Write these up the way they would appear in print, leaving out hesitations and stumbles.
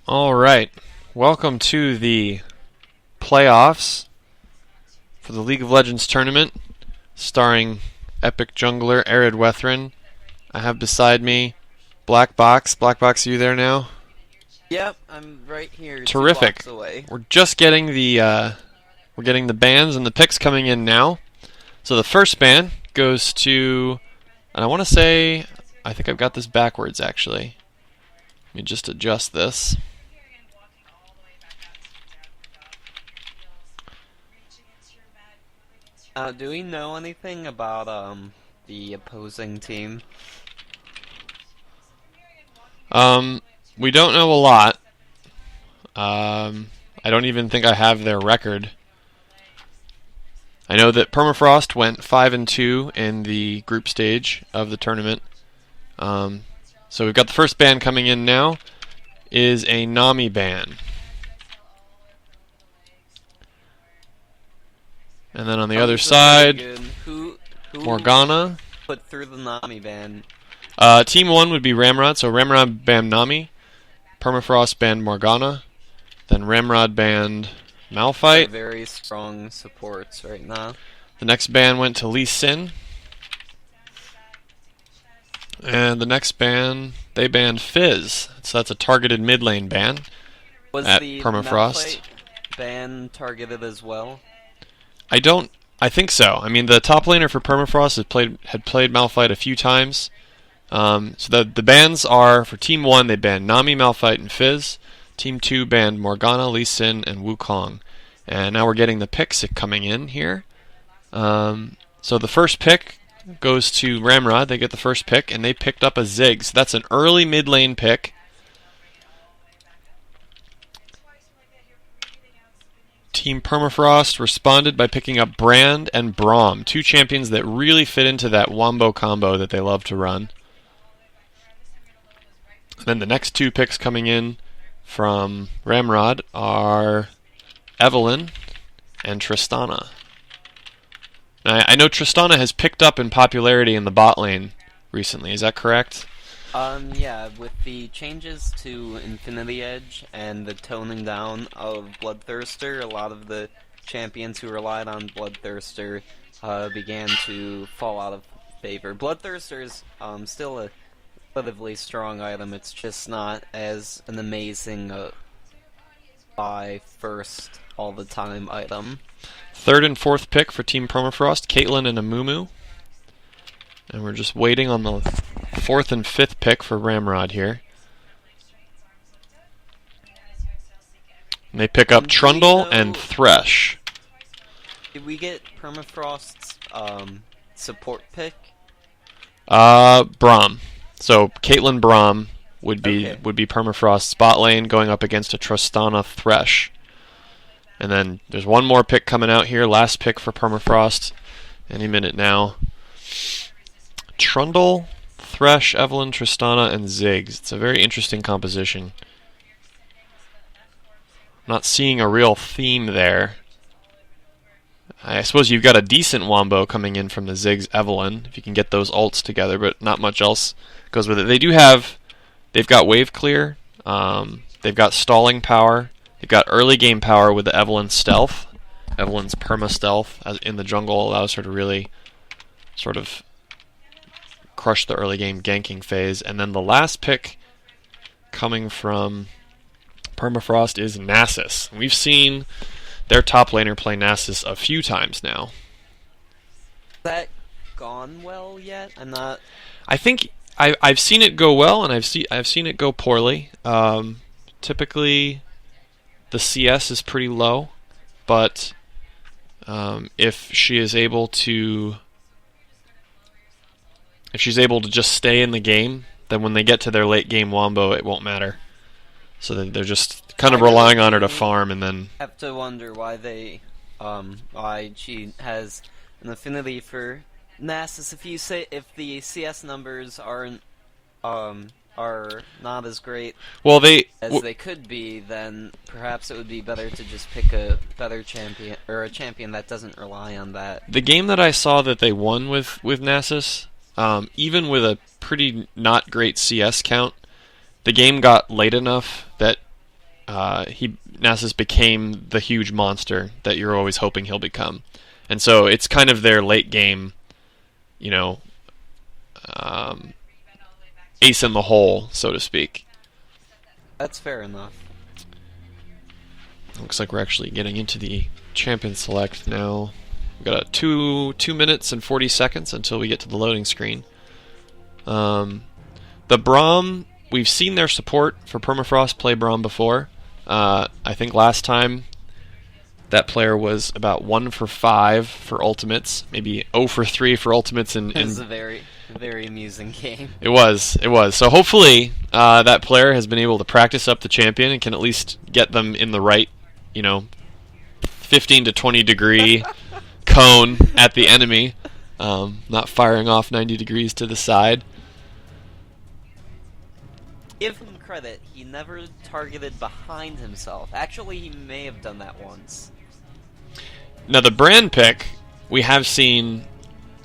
All right, welcome to the playoffs for the League of Legends tournament, starring epic jungler Arid Wethrin. I have beside me Black Box. Black Box, are you there now? Yep, I'm right here. Terrific. 2 blocks away. We're just getting the bans and the picks coming in now. So the first ban goes to, and I want to say, I think I've got this backwards actually. Let me just adjust this. Do we know anything about the opposing team? We don't know a lot. I don't even think I have their record. I know that Permafrost went 5-2 in the group stage of the tournament. So we've got the first ban coming in now. Is a Nami ban. And then on the other side, Who Morgana. put through the Nami ban? Team 1 would be Ramrod, so Ramrod banned Nami. Permafrost banned Morgana. Then Ramrod banned Malphite. Very strong supports right now. The next ban went to Lee Sin. And the next ban, they banned Fizz. So that's a targeted mid lane ban Was at the Permafrost. Malphite ban targeted as well? I think so. I mean, the top laner for Permafrost had played Malphite a few times. So the bans are, for Team 1, they banned Nami, Malphite, and Fizz. Team 2 banned Morgana, Lee Sin, and Wukong. And now we're getting the picks coming in here. So the first pick goes to Ramrod. They get the first pick, and they picked up a Ziggs. So that's an early mid lane pick. Team Permafrost responded by picking up Brand and Braum, two champions that really fit into that Wombo combo that they love to run. And then the next two picks coming in from Ramrod are Evelynn and Tristana. Now, I know Tristana has picked up in popularity in the bot lane recently, is that correct? Yeah, with the changes to Infinity Edge and the toning down of Bloodthirster, a lot of the champions who relied on Bloodthirster began to fall out of favor. Bloodthirster is still a relatively strong item, it's just not as an amazing buy first all the time item. Third and fourth pick for Team Permafrost, Caitlyn and Amumu. And we're just waiting on the fourth and fifth pick for Ramrod here. And they pick up Trundle and Thresh. Did we get Permafrost's support pick? Braum. So Caitlyn Braum would be Permafrost's bot lane going up against a Tristana Thresh. And then there's one more pick coming out here, last pick for Permafrost any minute now. Trundle, Thresh, Evelynn, Tristana, and Ziggs. It's a very interesting composition. I'm not seeing a real theme there. I suppose you've got a decent wombo coming in from the Ziggs Evelynn, if you can get those ults together, but not much else goes with it. They've got wave clear, they've got stalling power, they've got early game power with the Evelynn stealth. Evelynn's perma stealth in the jungle allows her to really sort of crush the early game ganking phase. And then the last pick coming from Permafrost is Nasus. We've seen their top laner play Nasus a few times now. Has that gone well yet? I think I've seen it go well, and I've seen it go poorly. Typically, the CS is pretty low, but if she's able to just stay in the game, then when they get to their late game wombo, it won't matter. So they're just kind of relying on her to farm, and then have to wonder why why she has an affinity for Nasus. If the CS numbers are not as great as they could be, then perhaps it would be better to just pick a better champion, or a champion that doesn't rely on that. The game that I saw that they won with Nasus, even with a pretty not great CS count, the game got late enough that Nasus became the huge monster that you're always hoping he'll become. And so it's kind of their late game, you know, ace in the hole, so to speak. That's fair enough. Looks like we're actually getting into the champion select now. We've got 2 minutes and 40 seconds until we get to the loading screen. The Braum, we've seen their support for Permafrost play Braum before. I think last time that player was about 1 for 5 for ultimates, maybe 0 for 3 for ultimates. It was a very amusing game. It was. So hopefully that player has been able to practice up the champion and can at least get them in the right, 15 to 20 degree cone at the enemy, not firing off 90 degrees to the side. Give him credit, he never targeted behind himself. Actually, he may have done that once. Now the brand pick, we have seen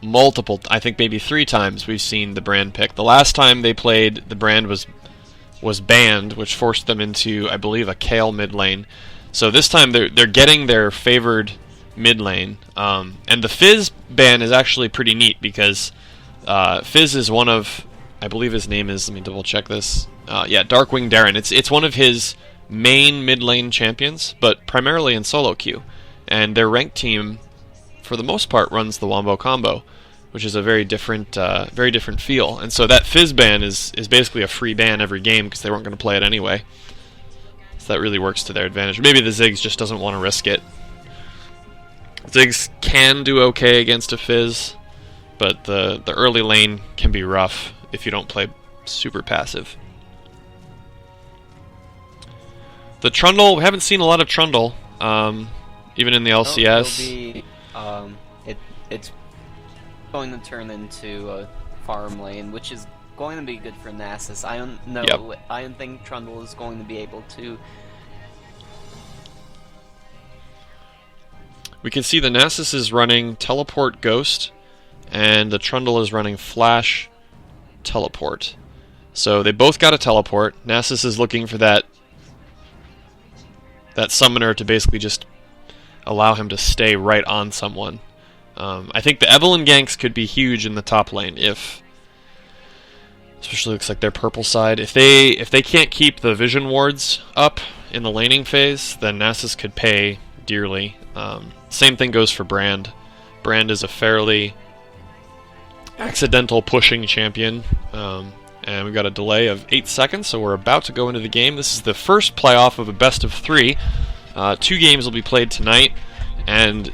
multiple, I think maybe 3 times we've seen the brand pick. The last time they played, the brand was banned, which forced them into, I believe, a Kayle mid lane. So this time they're getting their favored mid lane. And the Fizz ban is actually pretty neat because Fizz is one of, I believe his name is, let me double check this. Darkwing Darren. It's one of his main mid lane champions, but primarily in solo queue. And their ranked team, for the most part, runs the Wombo combo, which is a very different feel. And so that Fizz ban is basically a free ban every game because they weren't going to play it anyway. So that really works to their advantage. Maybe the Ziggs just doesn't want to risk it. Ziggs can do okay against a Fizz, but the early lane can be rough if you don't play super passive. The Trundle, we haven't seen a lot of Trundle. Even in the LCS. It's going to turn into a farm lane, which is going to be good for Nasus. I don't know. Yep. I don't think Trundle is going to be able to. We can see the Nasus is running Teleport Ghost, and the Trundle is running Flash Teleport. So they both got a teleport. Nasus is looking for that summoner to basically just allow him to stay right on someone. I think the Evelynn ganks could be huge in the top lane if, especially looks like their purple side, if they can't keep the vision wards up in the laning phase, then Nasus could pay dearly. Same thing goes for Brand. Brand is a fairly accidental pushing champion, and we've got a delay of 8 seconds, so we're about to go into the game. This is the first playoff of a best of 3. 2 games will be played tonight, and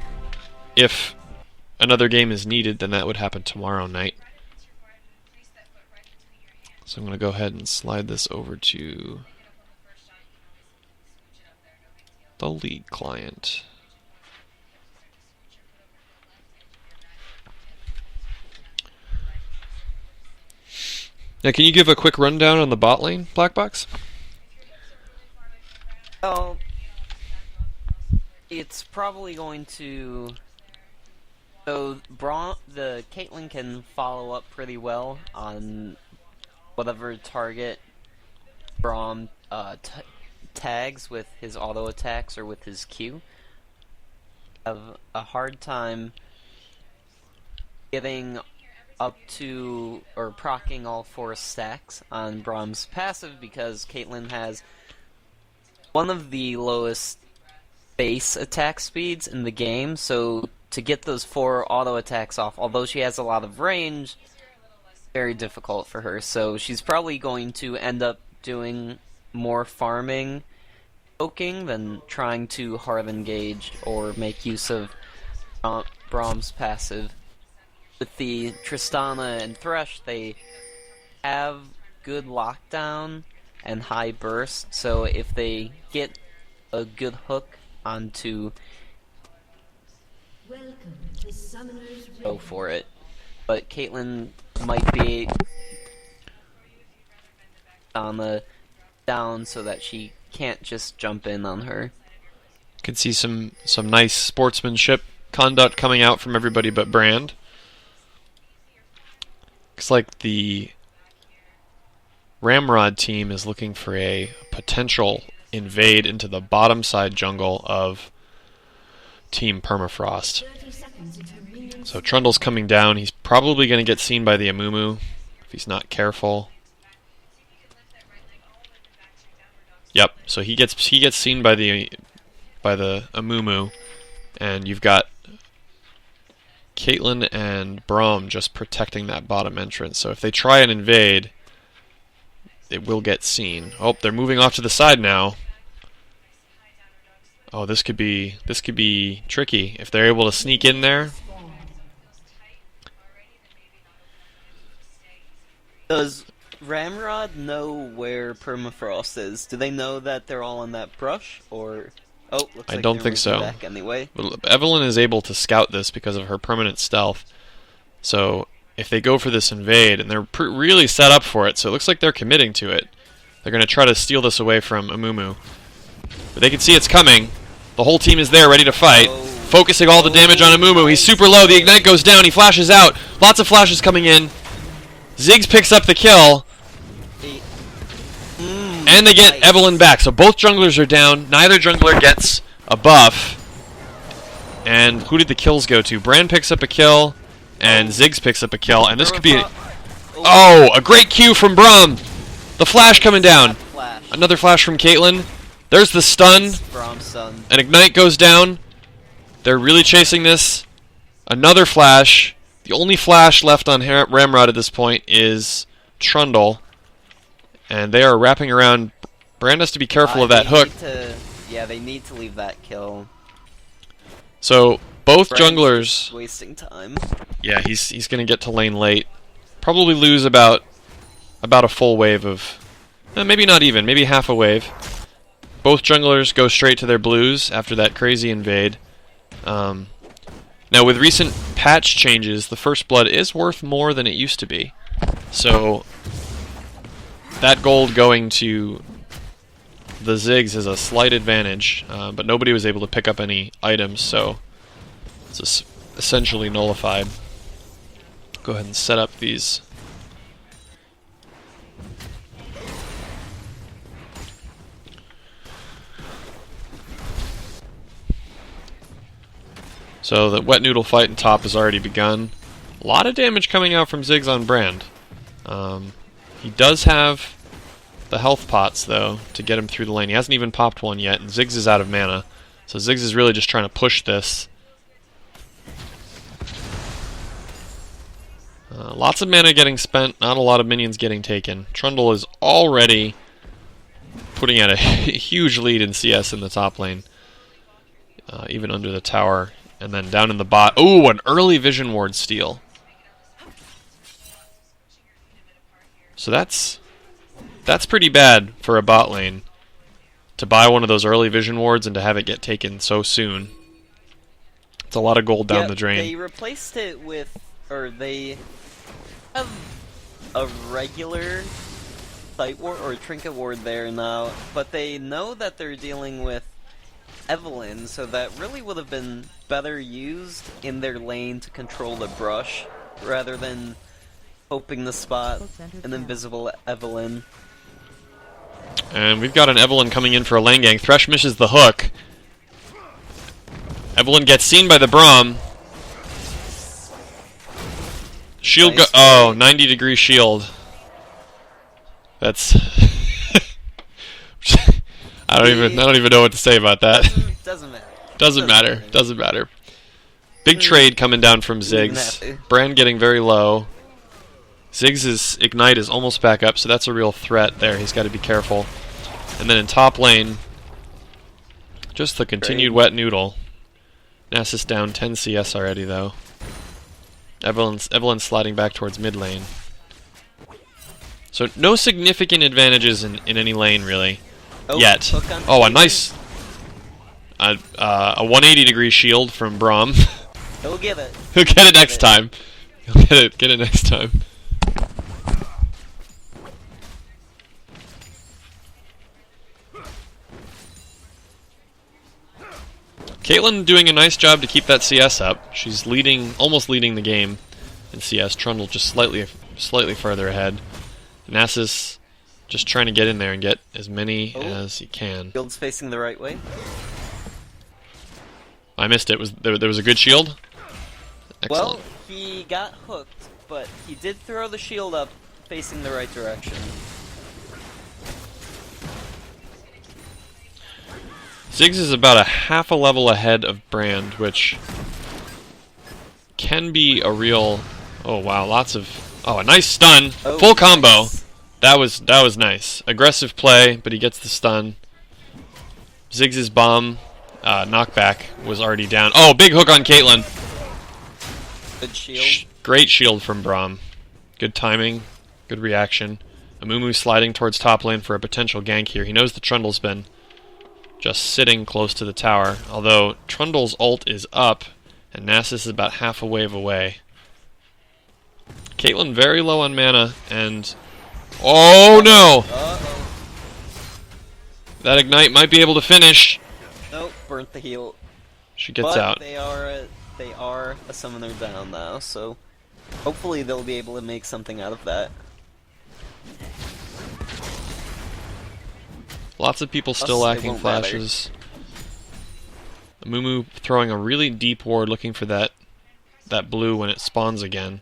if another game is needed, then that would happen tomorrow night. So I'm going to go ahead and slide this over to the league client. Now, can you give a quick rundown on the bot lane, Black Box? Well, it's probably going to. So the Caitlyn can follow up pretty well on whatever target Braum tags with his auto attacks or with his Q. Have a hard time getting up to or proccing all 4 stacks on Braum's passive because Caitlyn has one of the lowest base attack speeds in the game, so to get those 4 auto attacks off, although she has a lot of range, very difficult for her. So she's probably going to end up doing more farming poking than trying to hard engage or make use of Braum's passive. With the Tristana and Thresh, they have good lockdown and high burst, so if they get a good hook onto, go for it. But Caitlyn might be on the down so that she can't just jump in on her. Can see some nice sportsmanship conduct coming out from everybody but Brand. Looks like the Ramrod team is looking for a potential invade into the bottom side jungle of Team Permafrost. So Trundle's coming down. He's probably going to get seen by the Amumu if he's not careful. Yep. So he gets seen by the Amumu, and you've got Caitlyn and Braum just protecting that bottom entrance. So if they try and invade, it will get seen. Oh, they're moving off to the side now. Oh, this could be tricky if they're able to sneak in there. Does Ramrod know where Permafrost is? Do they know that they're all in that brush, or? Oh, looks I like don't they're think so. back anyway. But Evelyn is able to scout this because of her permanent stealth. So if they go for this invade, and they're really set up for it, so it looks like they're committing to it. They're going to try to steal this away from Amumu. But they can see it's coming. The whole team is there, ready to fight. Oh. Focusing all the damage on Amumu. He's super low. The Ignite goes down. He flashes out. Lots of flashes coming in. Ziggs picks up the kill. And they get Evelyn back. So both junglers are down. Neither jungler gets a buff. And who did the kills go to? Brand picks up a kill. And Ziggs picks up a kill. And this could be... a great Q from Braum. The flash coming down. Another flash from Caitlyn. There's the stun. An Ignite goes down. They're really chasing this. Another flash. The only flash left on Ramrod at this point is Trundle. And they are wrapping around. Brand has to be careful of that hook. They need to leave that kill. So both Brand's junglers wasting time. Yeah, he's gonna get to lane late. Probably lose about a full wave of maybe not even, maybe half a wave. Both junglers go straight to their blues after that crazy invade. Now with recent patch changes, the first blood is worth more than it used to be. So that gold going to the Ziggs is a slight advantage, but nobody was able to pick up any items, so it's essentially nullified. Go ahead and set up these. So the wet noodle fight in top has already begun. A lot of damage coming out from Ziggs on Brand. He does have the health pots, though, to get him through the lane. He hasn't even popped one yet, and Ziggs is out of mana. So Ziggs is really just trying to push this. Lots of mana getting spent, not a lot of minions getting taken. Trundle is already putting out a huge lead in CS in the top lane. Even under the tower. And then down in the bot. Ooh, an early Vision Ward steal. So that's pretty bad for a bot lane. To buy one of those early Vision Wards and to have it get taken so soon. It's a lot of gold down the drain. They replaced it with, or they have a regular Sight Ward or Trinket Ward there now, but they know that they're dealing with Evelyn, so that really would have been better used in their lane to control the brush, rather than hoping to spot an invisible Evelyn. And we've got an Evelyn coming in for a lane gang. Thresh misses the hook. Evelyn gets seen by the Braum. Shield Nice 90-degree shield. That's I don't even know what to say about that. Doesn't matter. Doesn't matter. Big trade coming down from Ziggs. Brand getting very low. Ziggs' Ignite is almost back up, so that's a real threat there. He's got to be careful. And then in top lane, just the continued wet noodle. Nasus down 10 CS already, though. Evelyn's sliding back towards mid lane. So no significant advantages in any lane, really. Yet. Oh, a nice... a 180-degree shield from Braum. He'll get it. He'll get it next time. He'll get it next time. Caitlyn doing a nice job to keep that CS up. She's almost leading the game in CS. Trundle just slightly further ahead. Nasus Just trying to get in there and get as many as he can. Shield's facing the right way. I missed it. There was a good shield? Excellent. Well, he got hooked, but he did throw the shield up facing the right direction. Ziggs is about a half a level ahead of Brand, which can be a real... Oh wow, lots of... Oh, a nice stun! Full combo! Nice. That was nice. Aggressive play, but he gets the stun. Ziggs' bomb knockback was already down. Oh, big hook on Caitlyn! Good shield. Great shield from Braum. Good timing, good reaction. Amumu sliding towards top lane for a potential gank here. He knows the Trundle's been just sitting close to the tower, although Trundle's ult is up, and Nasus is about half a wave away. Caitlyn very low on mana, and... Oh no! Uh-oh. That Ignite might be able to finish. Nope, burnt the heal. She gets out. They are a summoner down now, so hopefully they'll be able to make something out of that. Lots of people still lacking flashes. Amumu throwing a really deep ward, looking for that blue when it spawns again.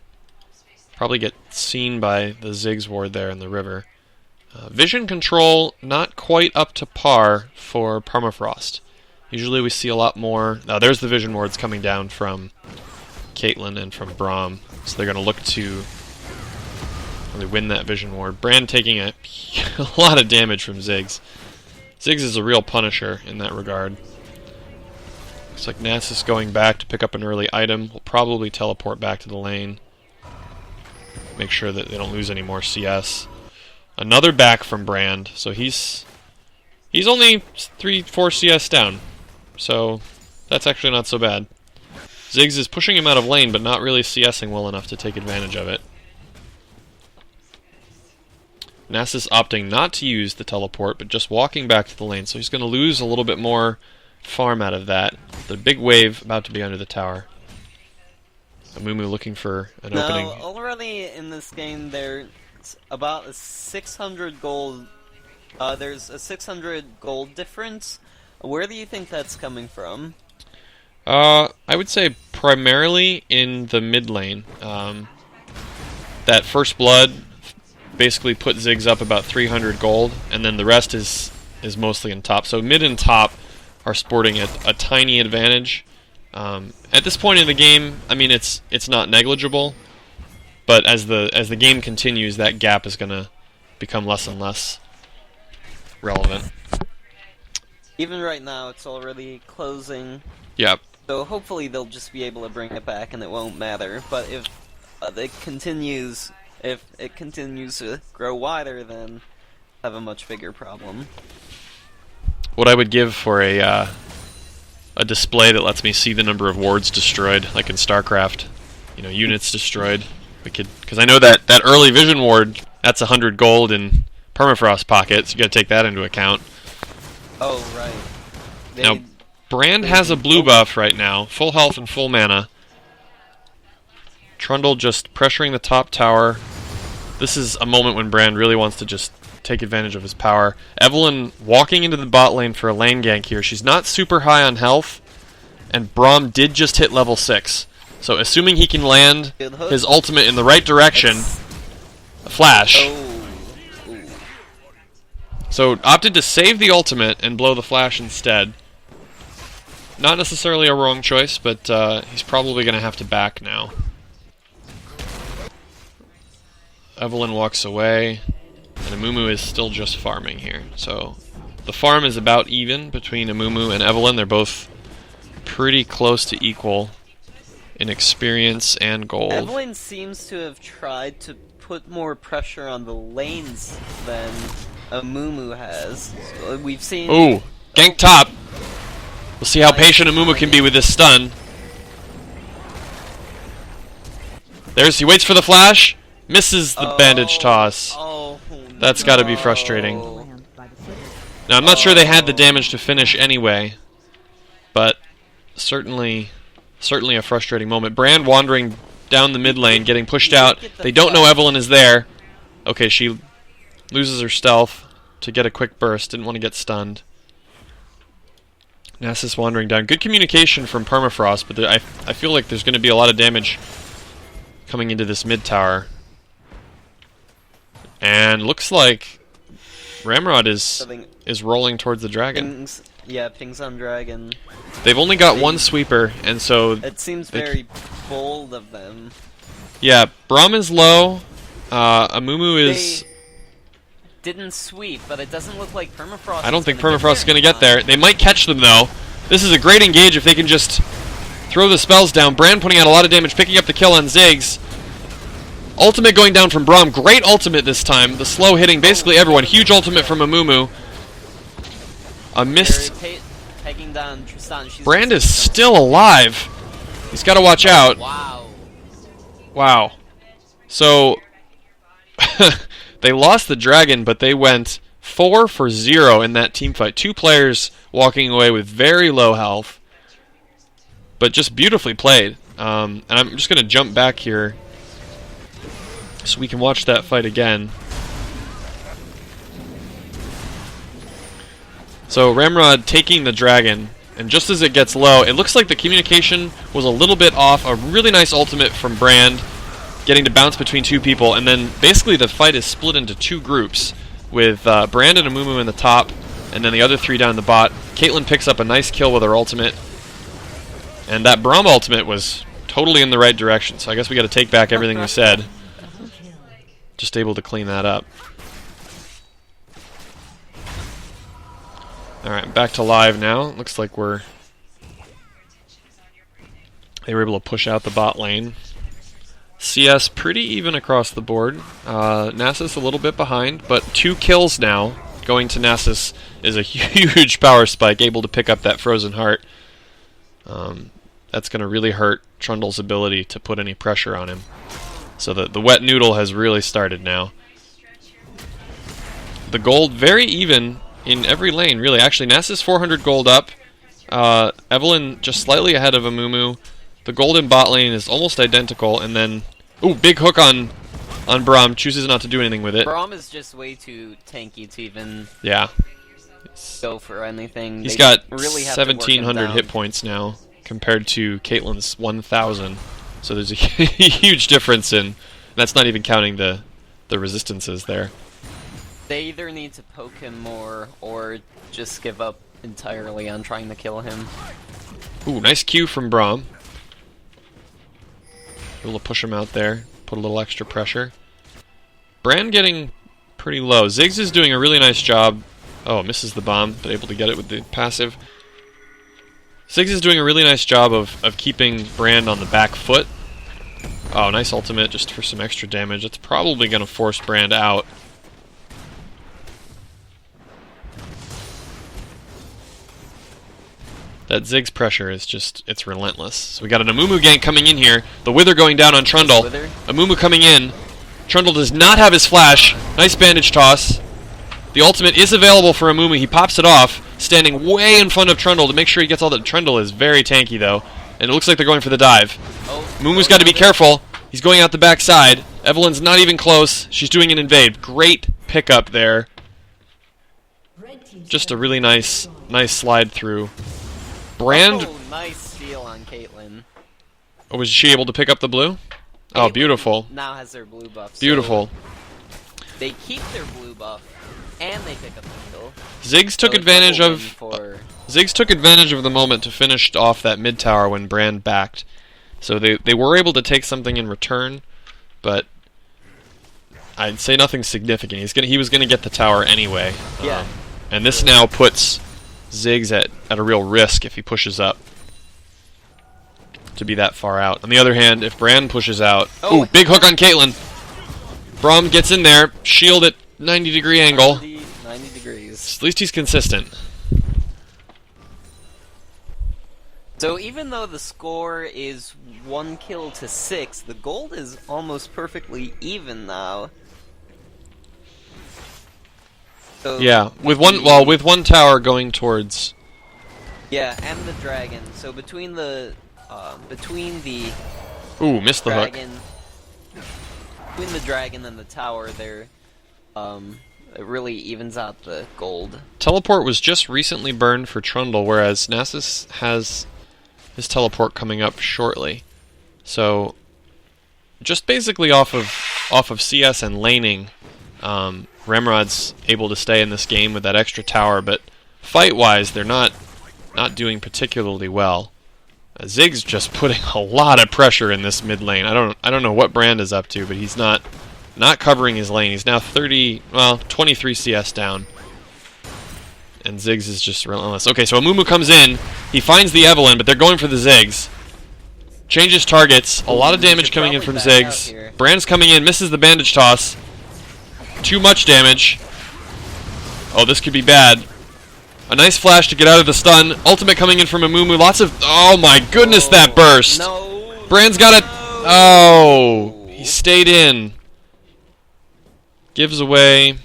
Probably get seen by the Ziggs ward there in the river. Vision control not quite up to par for Permafrost. Usually we see a lot more. Now there's the vision wards coming down from Caitlyn and from Braum, so they're going to look to really win that vision ward. Brand taking a lot of damage from Ziggs. Ziggs is a real punisher in that regard. Looks like Nasus going back to pick up an early item. Will probably teleport back to the lane. Make sure that they don't lose any more CS. Another back from Brand, so he's only 3-4 CS down. So that's actually not so bad. Ziggs is pushing him out of lane, but not really CSing well enough to take advantage of it. Nasus opting not to use the teleport, but just walking back to the lane, so he's going to lose a little bit more farm out of that. The big wave about to be under the tower. Amumu looking for an opening. Already in this game, there's about a 600 gold. There's a 600 gold difference. Where do you think that's coming from? I would say primarily in the mid lane. That first blood basically put Ziggs up about 300 gold, and then the rest is mostly in top. So mid and top are sporting a tiny advantage. At this point in the game, I mean it's not negligible, but as the game continues, that gap is going to become less and less relevant. Even right now, it's already closing. Yep. So hopefully they'll just be able to bring it back, and it won't matter. But if it continues to grow wider, then have a much bigger problem. What I would give for a display that lets me see the number of wards destroyed, like in StarCraft, units destroyed. Because I know that early vision ward, that's 100 gold in Permafrost pockets. You got to take that into account. Oh right. Now, Brand has a blue buff right now, full health and full mana. Trundle just pressuring the top tower. This is a moment when Brand really wants to just take advantage of his power. Evelyn walking into the bot lane for a lane gank here. She's not super high on health, and Braum did just hit level 6. So assuming he can land his ultimate in the right direction, a flash. Oh. So opted to save the ultimate and blow the flash instead. Not necessarily a wrong choice, but he's probably going to have to back now. Evelyn walks away, and Amumu is still just farming here. So the farm is about even between Amumu and Evelyn. They're both pretty close to equal in experience and gold. Evelyn seems to have tried to put more pressure on the lanes than Amumu has. So we've seen... Ooh, gank top! We'll see how patient Amumu can be with this stun. He waits for the flash, misses the bandage toss. That's got to be frustrating. Now, I'm not sure they had the damage to finish anyway, but certainly a frustrating moment. Brand wandering down the mid lane, getting pushed out. They don't know Evelyn is there. Okay, she loses her stealth to get a quick burst. Didn't want to get stunned. Nasus wandering down. Good communication from Permafrost, but I feel like there's going to be a lot of damage coming into this mid tower. And looks like Ramrod is rolling towards the dragon. Pings on dragon. They've only got one sweeper, and so it seems very bold of them. Yeah, Braum is low. Amumu is. Didn't sweep, but it doesn't look like Permafrost. I don't think Permafrost is going to get there. They might catch them though. This is a great engage if they can just throw the spells down. Brand putting out a lot of damage, picking up the kill on Ziggs. Ultimate going down from Braum. Great ultimate this time. The slow hitting basically everyone. Huge ultimate from Amumu. A missed. Pegging down Tristan. Brand is still alive. He's got to watch out. Wow. Wow. So they lost the dragon, but they went 4 for 0 in that team fight. 2 players walking away with very low health, but just beautifully played. And I'm just going to jump back here so we can watch that fight again. So Ramrod taking the dragon, and just as it gets low, it looks like the communication was a little bit off. A really nice ultimate from Brand, getting to bounce between 2 people, and then basically the fight is split into 2 groups, with Brand and Amumu in the top, and then the other 3 down the bot. Caitlyn picks up a nice kill with her ultimate, and that Braum ultimate was totally in the right direction, so I guess we got to take back everything we said. Just able to clean that up. Alright, back to live now. Looks like they were able to push out the bot lane. CS pretty even across the board. Nasus a little bit behind, but 2 kills now going to Nasus is a huge power spike, able to pick up that Frozen Heart. That's going to really hurt Trundle's ability to put any pressure on him. So the wet noodle has really started now. The gold very even in every lane, really. Actually, Nasus 400 gold up. Evelyn just slightly ahead of Amumu. The gold in bot lane is almost identical, and then... Ooh, big hook on Braum. Chooses not to do anything with it. Braum is just way too tanky to even go for anything. He's got really 1,700 hit points now, compared to Caitlyn's 1,000. So there's a huge difference in... That's not even counting the resistances there. They either need to poke him more, or just give up entirely on trying to kill him. Ooh, nice Q from Braum. Able to push him out there, put a little extra pressure. Brand getting pretty low. Ziggs is doing a really nice job. Oh, misses the bomb, but able to get it with the passive. Ziggs is doing a really nice job of keeping Brand on the back foot. Oh, nice ultimate just for some extra damage. It's probably going to force Brand out. That Ziggs pressure is just, it's relentless. So we got an Amumu gank coming in here. The Wither going down on Trundle. Amumu coming in. Trundle does not have his flash. Nice bandage toss. The ultimate is available for Amumu. He pops it off, standing way in front of Trundle to make sure he gets all that. Trundle is very tanky though, and it looks like they're going for the dive. Amumu's got to be careful. He's going out the back side. Evelyn's not even close. She's doing an invade. Great pickup there. Just a really nice slide through. Brand. Oh, nice steal on Caitlyn. Oh, was she able to pick up the blue? Oh, beautiful. Now has their blue buff. Beautiful. So they keep their blue buff, and they pick up the kill. Ziggs took advantage of the moment to finish off that mid tower when Brand backed. So they were able to take something in return, but I'd say nothing significant. He was gonna get the tower anyway. Yeah. And this now puts Ziggs at a real risk if he pushes up to be that far out. On the other hand, if Brand pushes out... Ooh, big hook on Caitlyn. Braum gets in there, shield at 90-degree angle. 90 degrees. At least he's consistent. So even though the score is 1 kill to 6, the gold is almost perfectly even now. So yeah, with one tower going towards... Yeah, and the dragon. So between the Ooh, missed the dragon, hook. between the dragon and the tower, they're it really evens out the gold. Teleport was just recently burned for Trundle, whereas Nasus has his teleport coming up shortly. So just basically off of CS and laning, Ramrod's able to stay in this game with that extra tower, but fight-wise, they're not doing particularly well. Zig's just putting a lot of pressure in this mid lane. I don't know what Brand is up to, but he's not covering his lane. He's now 23 CS down. And Ziggs is just relentless. Okay, so Amumu comes in. He finds the Evelynn, but they're going for the Ziggs. Changes targets. A lot of damage coming in from Ziggs. Brand's coming in, misses the bandage toss. Too much damage. Oh, this could be bad. A nice flash to get out of the stun. Ultimate coming in from Amumu. Lots of... Oh my goodness, that burst! No! Brand's got it... Oh! He stayed in. Gives away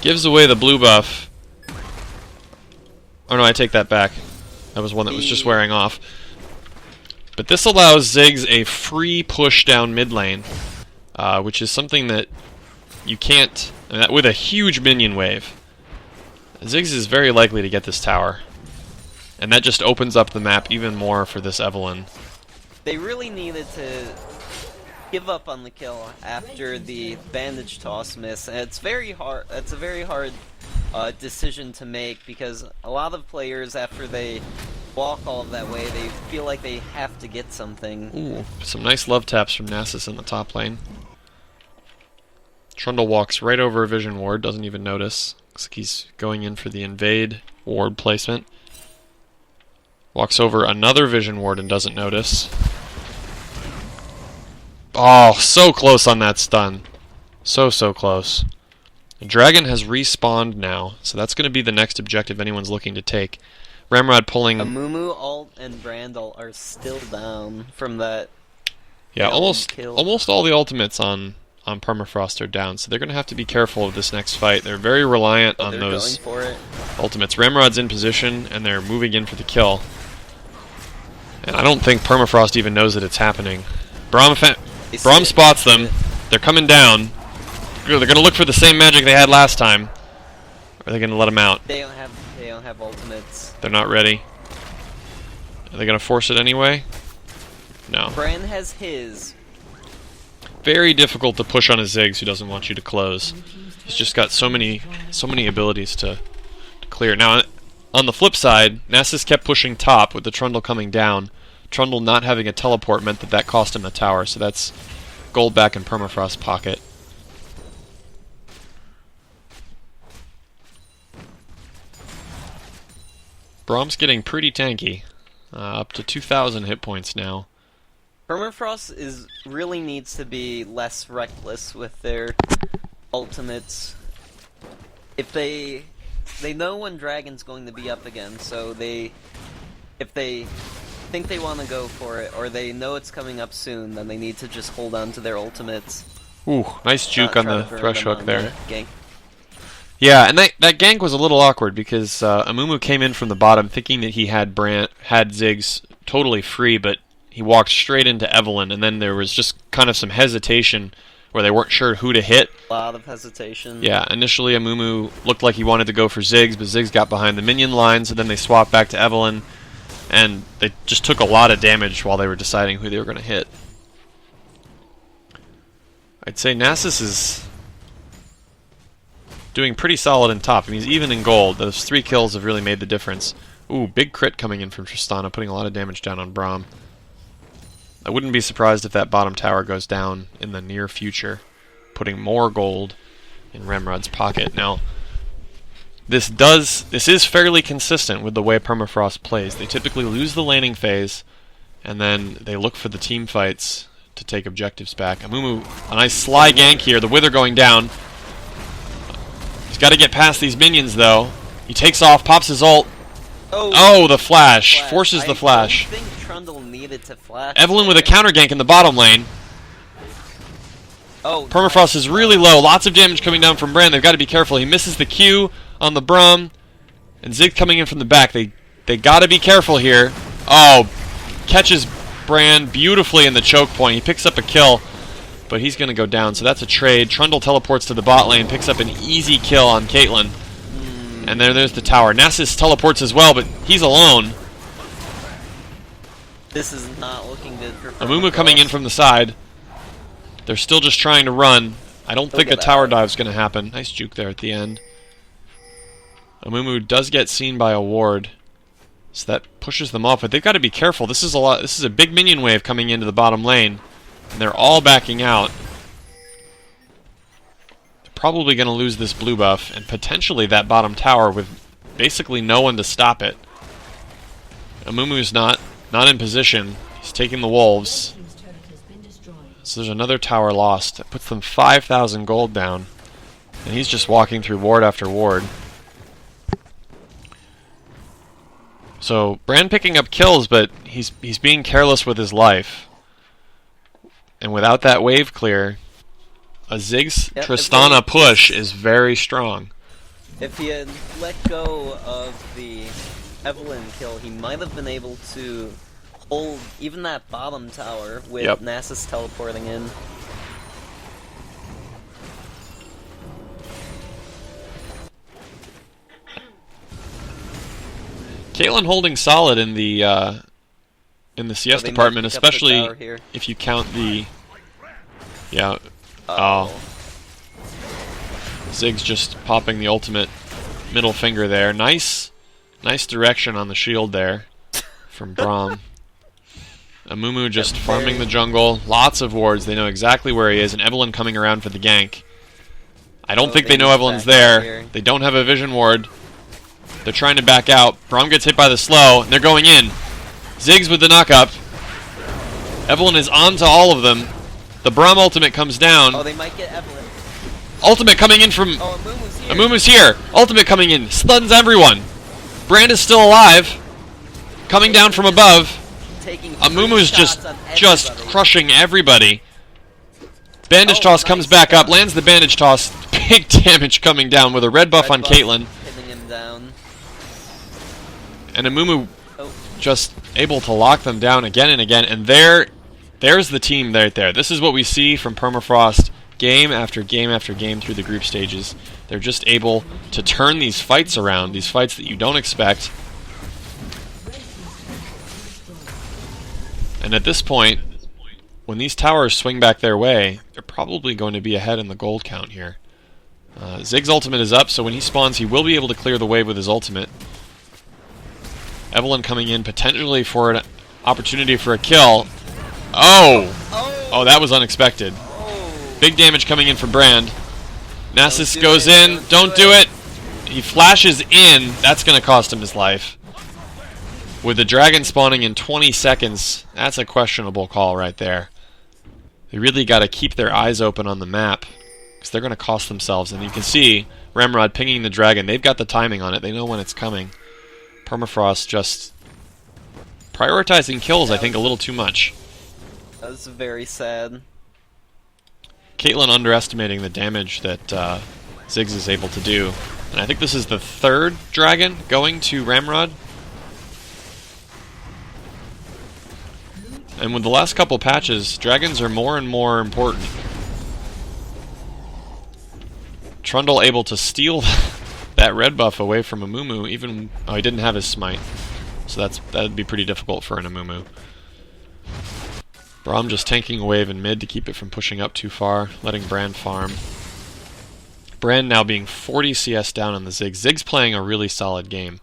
the blue buff. Oh no, I take that back. That was one that was just wearing off. But this allows Ziggs a free push down mid lane, which is something that you can't... I mean, with a huge minion wave. Ziggs is very likely to get this tower. And that just opens up the map even more for this Evelynn. They really needed to give up on the kill after the bandage toss miss. And it's very hard. It's a very hard decision to make, because a lot of players, after they walk all of that way, they feel like they have to get something. Ooh, some nice love taps from Nasus in the top lane. Trundle walks right over a vision ward, doesn't even notice. Looks like he's going in for the invade ward placement. Walks over another vision ward and doesn't notice. Oh, so close on that stun. So close. The dragon has respawned now, so that's going to be the next objective anyone's looking to take. Ramrod pulling... Amumu, Alt, and Brandal are still down from that. Yeah, almost all the ultimates on Permafrost are down, so they're going to have to be careful of this next fight. They're very reliant on those ultimates. Ramrod's in position, and they're moving in for the kill. And I don't think Permafrost even knows that it's happening. Braum spots them. They're coming down. They're going to look for the same magic they had last time. Or are they going to let them out? They don't have ultimates. They're not ready. Are they going to force it anyway? No. Bran has his. Very difficult to push on a Ziggs who doesn't want you to close. He's just got so many abilities to clear. Now, on the flip side, Nasus kept pushing top with the Trundle coming down. Trundle not having a teleport meant that cost him the tower, so that's gold back in Permafrost's pocket. Braum's getting pretty tanky. Up to 2,000 hit points now. Permafrost really needs to be less reckless with their ultimates. If they know when Dragon's going to be up again, so if they think they want to go for it, or they know it's coming up soon, then they need to just hold on to their ultimates. Ooh, nice juke on the thrush hook there. Yeah, and that gank was a little awkward because Amumu came in from the bottom thinking that he had Ziggs totally free, but he walked straight into Evelynn, and then there was just kind of some hesitation where they weren't sure who to hit. A lot of hesitation. Yeah, initially Amumu looked like he wanted to go for Ziggs, but Ziggs got behind the minion line, so then they swapped back to Evelynn, and they just took a lot of damage while they were deciding who they were going to hit. I'd say Nasus is doing pretty solid in top. I mean, he's even in gold. Those 3 kills have really made the difference. Ooh, big crit coming in from Tristana, putting a lot of damage down on Braum. I wouldn't be surprised if that bottom tower goes down in the near future, putting more gold in Ramrod's pocket. Now, this is fairly consistent with the way Permafrost plays. They typically lose the laning phase, and then they look for the team fights to take objectives back. Amumu, a nice sly gank here. The Wither going down. He's got to get past these minions, though. He takes off, pops his ult. Oh, the flash. Forces the flash. I think Trundle needed to flash. Evelynn with a counter gank in the bottom lane. Oh, Permafrost is really low. Lots of damage coming down from Bran. They've got to be careful. He misses the Q on the Braum. And Zig coming in from the back. They got to be careful here. Oh, catches Bran beautifully in the choke point. He picks up a kill. but he's going to go down, so that's a trade. Trundle teleports to the bot lane, picks up an easy kill on Caitlyn. And then there's the tower. Nasus teleports as well, but he's alone. This is not looking good for Amumu coming in from the side. They're still just trying to run. I don't think a tower dive's going to happen. Nice juke there at the end. Amumu does get seen by a ward, so that pushes them off, but they've got to be careful. This is a big minion wave coming into the bottom lane, and they're all backing out. They're probably going to lose this blue buff, and potentially that bottom tower with basically no one to stop it. Amumu's not in position. He's taking the wolves. So there's another tower lost. That puts them 5,000 gold down, and he's just walking through ward after ward. So Brand picking up kills, but he's being careless with his life. And without that wave clear, a Ziggs Tristana push is very strong. If he had let go of the Evelyn kill, he might have been able to hold even that bottom tower with Nasus teleporting in. Caitlyn holding solid in the CS department, especially if you count the Ziggs just popping the ultimate middle finger there. Nice direction on the shield there from Braum. Amumu just farming the jungle. Lots of wards. They know exactly where he is. And Evelyn coming around for the gank. I don't think they know Evelyn's there. They don't have a vision ward. They're trying to back out. Braum gets hit by the slow, and they're going in. Ziggs with the knock-up. Evelyn is on to all of them. The Braum ultimate comes down. Oh, they might get Evelyn. Ultimate coming in from... Oh, Amumu's here. Amumu's here. Ultimate coming in. Stuns everyone. Brand is still alive. Coming down from above. Amumu's just crushing everybody. Bandage toss comes back up, lands the bandage toss. Big damage coming down with a red buff on Caitlyn. Hitting him down. And Amumu just able to lock them down again and again. And there's the team right there. This is what we see from Permafrost game after game after game through the group stages. They're just able to turn these fights around, these fights that you don't expect. And at this point, when these towers swing back their way, they're probably going to be ahead in the gold count here. Ziggs' ultimate is up, so when he spawns, he will be able to clear the wave with his ultimate. Evelyn coming in potentially for an opportunity for a kill. Oh, that was unexpected. Big damage coming in from Brand. Nasus goes in. Don't do it. He flashes in. That's going to cost him his life. With the dragon spawning in 20 seconds, that's a questionable call right there. They really got to keep their eyes open on the map, because they're going to cost themselves. And you can see Ramrod pinging the dragon. They've got the timing on it. They know when it's coming. Permafrost just prioritizing kills, I think, a little too much. That was very sad. Caitlyn underestimating the damage that Ziggs is able to do. And I think this is the third dragon going to Ramrod. And with the last couple patches, dragons are more and more important. Trundle able to steal that red buff away from Amumu, even... Oh, he didn't have his smite. So that'd be pretty difficult for an Amumu. Braum just tanking a wave in mid to keep it from pushing up too far, letting Brand farm. Brand now being 40 CS down on the Ziggs. Ziggs playing a really solid game.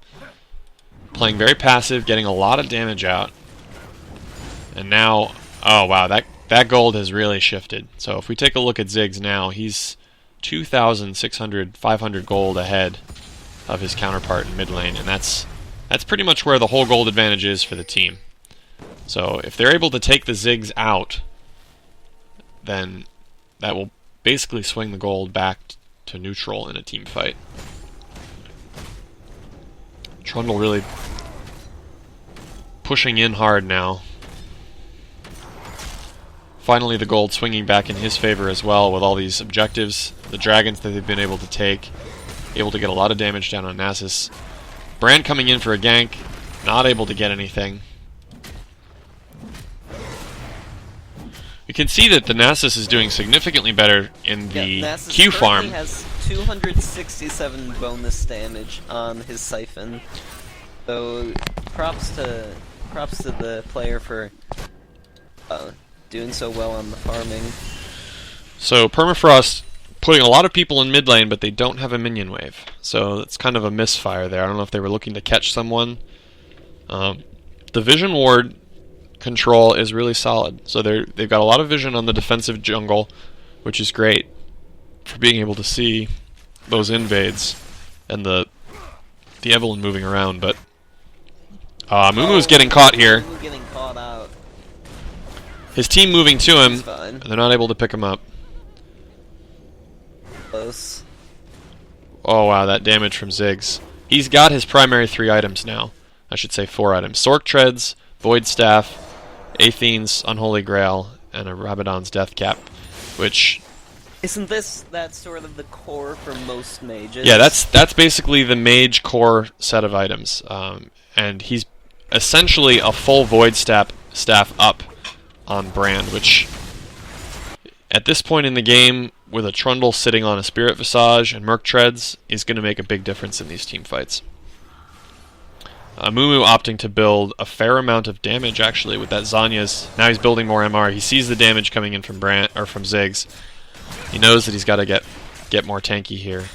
Playing very passive, getting a lot of damage out. And now, oh wow, that gold has really shifted. So if we take a look at Ziggs now, he's 2,600, 500 gold ahead of his counterpart in mid lane, and that's pretty much where the whole gold advantage is for the team. So if they're able to take the Ziggs out, then that will basically swing the gold back to neutral in a team fight. Trundle really pushing in hard now. Finally the gold swinging back in his favor as well with all these objectives, the dragons that they've been able to take, able to get a lot of damage down on Nasus. Brand coming in for a gank, not able to get anything. You can see that the Nasus is doing significantly better in the Q farm. He has 267 bonus damage on his Siphon. So props to the player for doing so well on the farming. So Permafrost putting a lot of people in mid lane, but they don't have a minion wave. So it's kind of a misfire there. I don't know if they were looking to catch someone. The Vision Ward control is really solid. So they've got a lot of vision on the defensive jungle, which is great for being able to see those invades and the Evelyn moving around. But Mumu's getting caught here. Mumu getting caught out. His team moving to him, and they're not able to pick him up. Close. Oh wow, that damage from Ziggs. He's got his primary 3 items now. I should say 4 items. Sork Treads, Void Staff, Athene's Unholy Grail, and a Rabadon's Death Cap, which... Isn't that sort of the core for most mages? Yeah, that's basically the mage core set of items. And he's essentially a full Void staff up on Brand, which at this point in the game, with a Trundle sitting on a Spirit Visage and Merc Treads, is going to make a big difference in these team fights. Mumu opting to build a fair amount of damage actually with that Zanya's. Now he's building more MR. He sees the damage coming in from from Ziggs. He knows that he's got to get more tanky here.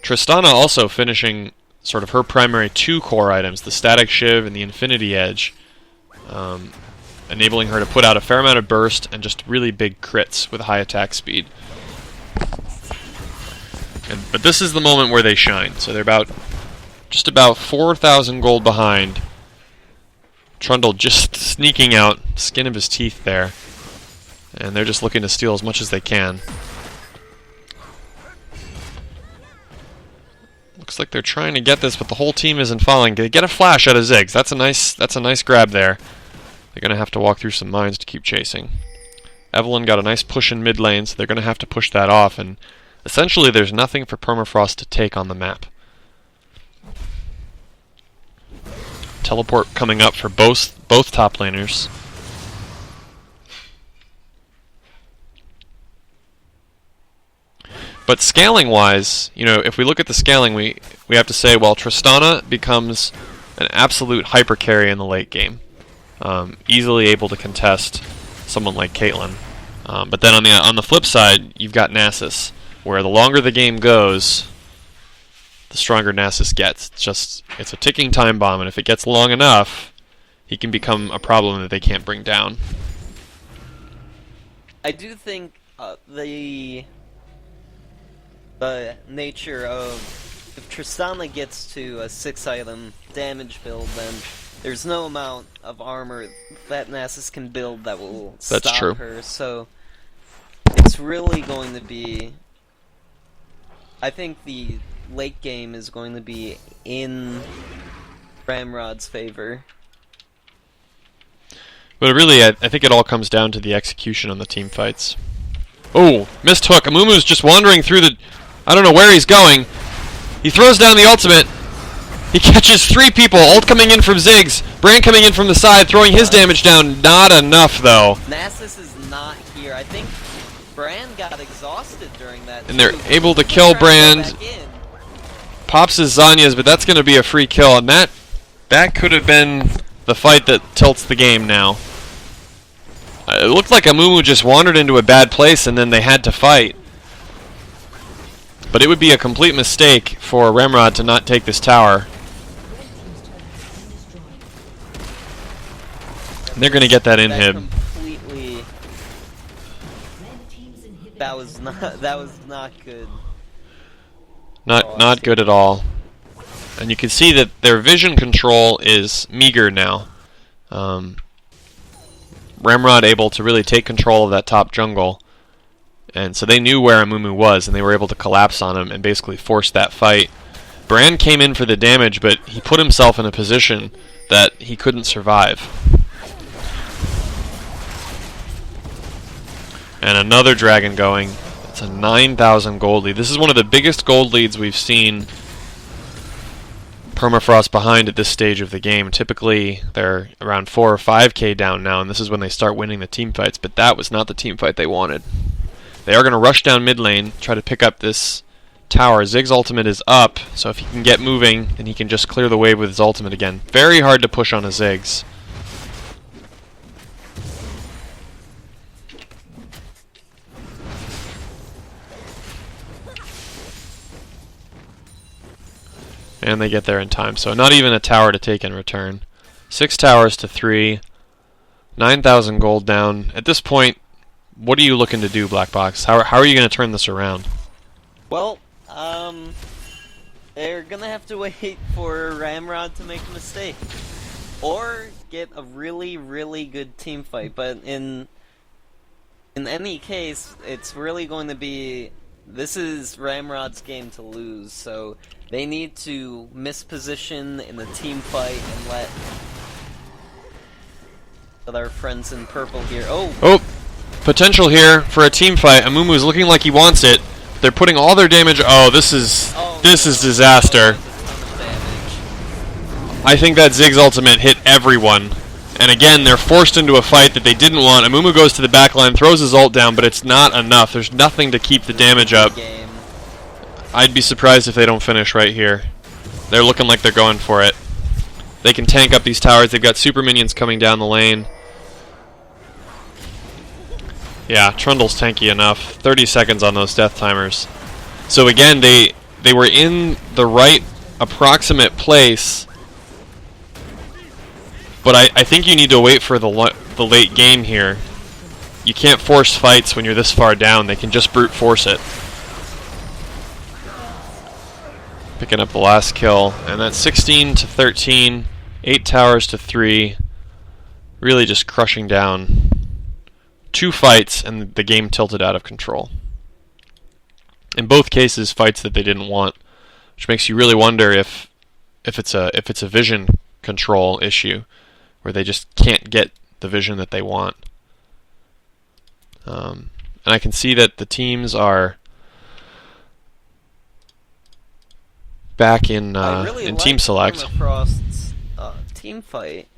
Tristana also finishing sort of her primary 2 core items, the Static Shiv and the Infinity Edge, enabling her to put out a fair amount of burst and just really big crits with high attack speed. But this is the moment where they shine. So they're just about 4,000 gold behind. Trundle just sneaking out, skin of his teeth there. And they're just looking to steal as much as they can. Looks like they're trying to get this, but the whole team isn't following. They get a flash out of Ziggs. That's a nice grab there. They're going to have to walk through some mines to keep chasing. Evelyn got a nice push in mid lane, so they're going to have to push that off. And essentially, there's nothing for Permafrost to take on the map. Teleport coming up for both top laners. But scaling-wise, if we look at the scaling, we have to say, well, Tristana becomes an absolute hyper carry in the late game, easily able to contest someone like Caitlyn. But then on the flip side, you've got Nasus, where the longer the game goes, the stronger Nasus gets. It's a ticking time bomb, and if it gets long enough, he can become a problem that they can't bring down. I do think the nature of if Tristana gets to a 6-item damage build, then there's no amount of armor that Nasus can build that will stop her. So it's really going to be... I think the late game is going to be in Ramrod's favor. But really, I think it all comes down to the execution on the team fights. Oh, missed hook. Amumu's just wandering through the... I don't know where he's going. He throws down the ultimate. He catches 3 people. Ult coming in from Ziggs. Brand coming in from the side, throwing his damage down. Not enough, though. Nasus is not here. I think Brand got exhausted during that. And they're able to kill Brand. Pops his Zanya's, but that's going to be a free kill. And that could have been the fight that tilts the game now. It looked like Amumu just wandered into a bad place, and then they had to fight. But it would be a complete mistake for Ramrod to not take this tower. And they're going to get that inhib. That was not good. Not good at all. And you can see that their vision control is meager now. Ramrod able to really take control of that top jungle. And so they knew where Amumu was, and they were able to collapse on him and basically force that fight. Brand came in for the damage, but he put himself in a position that he couldn't survive. And another dragon going. It's a 9,000 gold lead. This is one of the biggest gold leads we've seen Permafrost behind at this stage of the game. Typically, they're around 4 or 5k down now, and this is when they start winning the team fights, but that was not the team fight they wanted. They are going to rush down mid lane, try to pick up this tower. Zig's ultimate is up, so if he can get moving, then he can just clear the wave with his ultimate again. Very hard to push on a Ziggs. And they get there in time, so not even a tower to take in return. 6 towers to 3. 9,000 gold down. At this point, what are you looking to do, Black Box? How are you going to turn this around? Well, they're gonna have to wait for Ramrod to make a mistake. Or get a really, really good team fight. But in any case, it's really going to be... This is Ramrod's game to lose, so they need to misposition in the team fight and let our friends in purple here... Oh! Potential here for a team fight. Amumu's looking like he wants it. They're putting all their damage... Oh, this is disaster. I think that Ziggs ultimate hit everyone. And again, they're forced into a fight that they didn't want. Amumu goes to the back line, throws his ult down, but it's not enough. There's nothing to keep the damage up. I'd be surprised if they don't finish right here. They're looking like they're going for it. They can tank up these towers. They've got super minions coming down the lane. Yeah, Trundle's tanky enough. 30 seconds on those death timers. So again, they were in the right approximate place. But I think you need to wait for the late game here. You can't force fights when you're this far down. They can just brute force it. Picking up the last kill. And that's 16 to 13. 8 towers to 3. Really just crushing down. 2 fights and the game tilted out of control. In both cases, fights that they didn't want. Which makes you really wonder if it's a vision control issue. Where they just can't get the vision that they want. And I can see that the teams are back in team select. Permafrost's team fight.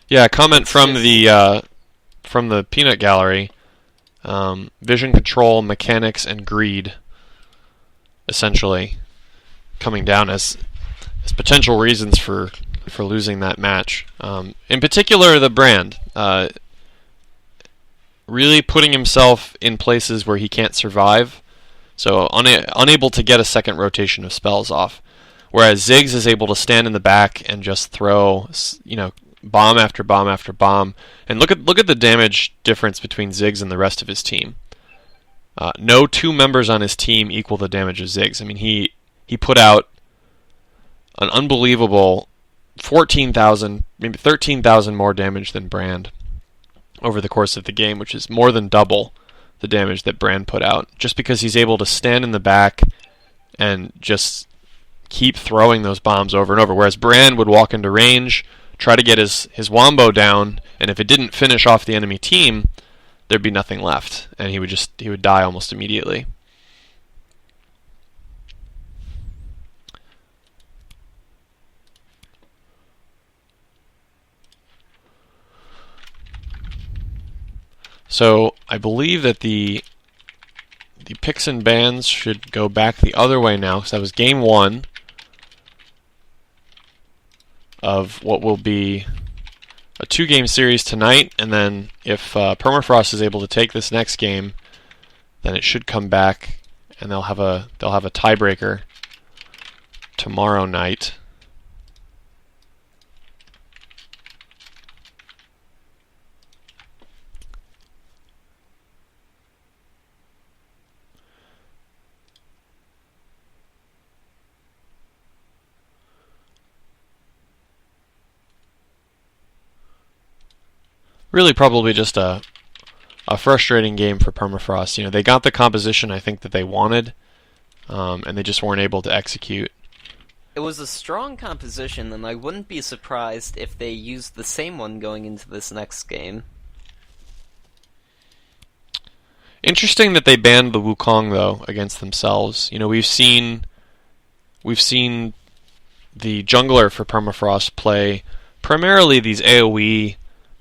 Yeah, comment from the peanut gallery. Vision control, mechanics, and greed, essentially, coming down as potential reasons for losing that match. In particular, the brand. Really putting himself in places where he can't survive. So unable to get a second rotation of spells off. Whereas Ziggs is able to stand in the back and just throw, bomb after bomb after bomb. And look at the damage difference between Ziggs and the rest of his team. No 2 members on his team equal the damage of Ziggs. I mean, he put out an unbelievable 14,000, maybe 13,000 more damage than Brand over the course of the game, which is more than double the damage that Brand put out, just because he's able to stand in the back and just keep throwing those bombs over and over, whereas Brand would walk into range, try to get his wombo down, and if it didn't finish off the enemy team, there'd be nothing left, and he would die almost immediately. So I believe that the picks and bans should go back the other way now, because that was game 1 of what will be a 2-game series tonight, and then if Permafrost is able to take this next game, then it should come back, and they'll have a tiebreaker tomorrow night. Really probably just a frustrating game for Permafrost. They got the composition I think that they wanted, and they just weren't able to execute. It was a strong composition, and I wouldn't be surprised if they used the same one going into this next game. Interesting that they banned the Wukong, though, against themselves. We've seen we've seen the jungler for Permafrost play primarily these AoE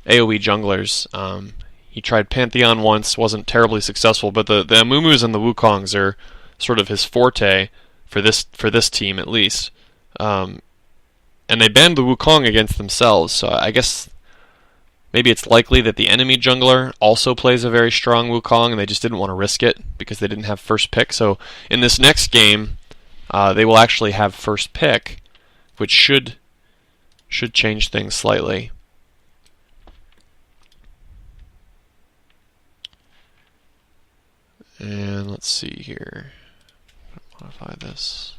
junglers. He tried Pantheon once, wasn't terribly successful, but the Amumus and the Wukongs are sort of his forte for this team at least. And they banned the Wukong against themselves, so I guess maybe it's likely that the enemy jungler also plays a very strong Wukong, and they just didn't want to risk it because they didn't have first pick. So in this next game, they will actually have first pick, which should change things slightly. And let's see here. Modify this.